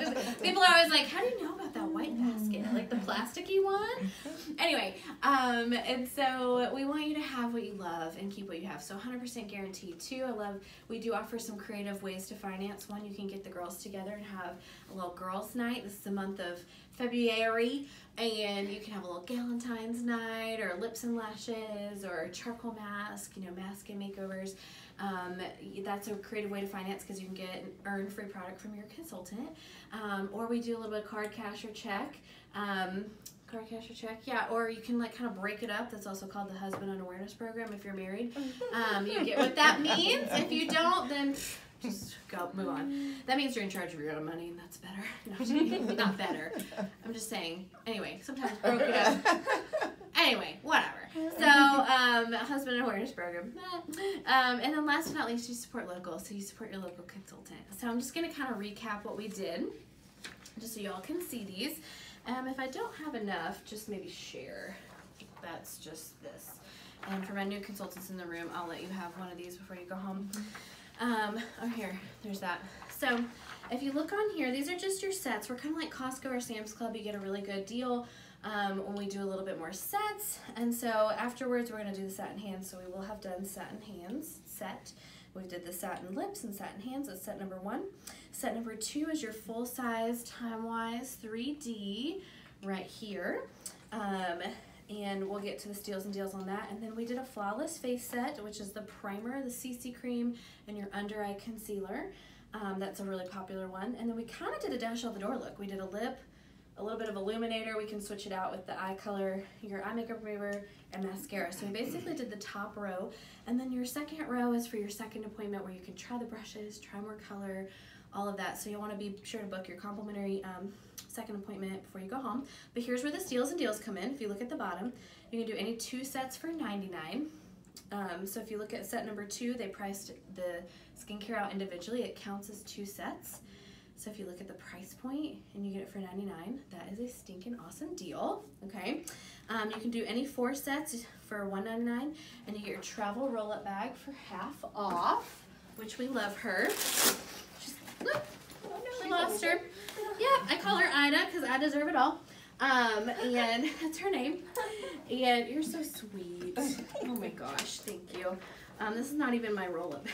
Speaker 1: People are always like, how do you know about that white basket? Like the plasticky one? Anyway, and so we want you to have what you love and keep what you have. So 100% guaranteed. 2, we do offer some creative ways to finance. 1, you can get the girls together and have a little girls' night. This is the month of February, and you can have a little Galentine's night, or lips and lashes, or a charcoal mask, mask and makeovers. That's a creative way to finance because you can earn free product from your consultant. Or we do a little bit of card, cash, or check. Yeah, or you can kind of break it up. That's also called the Husband Unawareness Program if you're married. You get what that means. If you don't, then just move on. That means you're in charge of your own money, and that's better. No, I'm just kidding. Not better. I'm just saying. Anyway, sometimes broke it up. Anyway, whatever. So, Husband Awareness Program. And then last but not least, you support local. So you support your local consultant. So I'm just going to kind of recap what we did, just so y'all can see these. If I don't have enough, just maybe share. That's just this. And for my new consultants in the room, I'll let you have one of these before you go home. Oh, here, there's that. So if you look on here, these are just your sets. We're kind of like Costco or Sam's Club. You get a really good deal when we do a little bit more sets. And so afterwards, we're going to do the satin hands. So we will have done satin hands set. We did the satin lips and satin hands. That's set number 1. Set number 2 is your full size, time-wise 3D right here. And we'll get to the steals and deals on that. And then we did a flawless face set, which is the primer, the CC cream, and your under eye concealer. That's a really popular one. And then we kind of did a Dash Out the Door look. We did a lip, a little bit of illuminator. We can switch it out with the eye color, your eye makeup remover, and mascara. So we basically did the top row. And then your second row is for your second appointment where you can try the brushes, try more color, all of that. So you'll want to be sure to book your complimentary second appointment before you go home. But here's where the steals and deals come in. If you look at the bottom, you can do any 2 sets for $99. So if you look at set number 2, they priced the skincare out individually. It counts as 2 sets. So if you look at the price point and you get it for $99, that is a stinking awesome deal. Okay, you can do any 4 sets for $199, and you get your travel roll-up bag for half off, which we love her. She's, look, We lost her. Yep, I call her Ida because I deserve it all. And that's her name. And you're so sweet. Oh my gosh, thank you. This is not even my roll-up bag.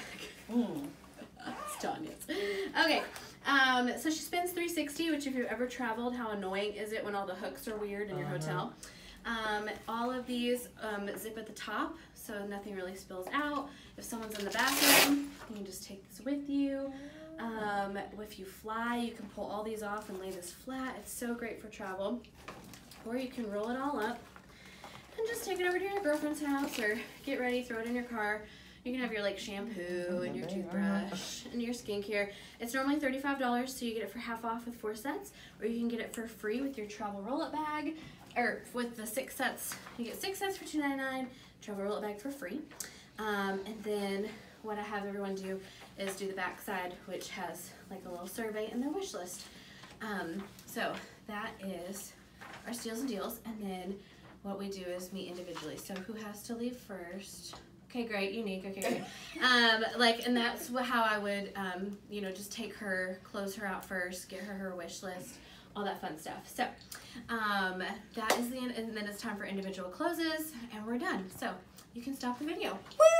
Speaker 1: It's Tanya's. Okay, so she spends $360, which if you've ever traveled, how annoying is it when all the hooks are weird in your hotel? All of these zip at the top, so nothing really spills out. If someone's in the bathroom, you can just take this with you. If you fly, you can pull all these off and lay this flat. It's so great for travel. Or you can roll it all up and just take it over to your girlfriend's house or get ready, throw it in your car. You can have your like shampoo and your toothbrush and your skincare. It's normally $35, so you get it for half off with 4 sets, or you can get it for free with your travel roll-up bag, or with the 6 sets. You get 6 sets for $2.99, travel roll-up bag for free. And then what I have everyone do is do the back side, which has like a little survey and their wish list. So that is our steals and deals, and then what we do is meet individually. So who has to leave first? Okay, great, unique, okay, great. And that's how I would, just take her, close her out first, get her wish list, all that fun stuff. So that is the end, and then it's time for individual closes, and we're done. So you can stop the video. Woo!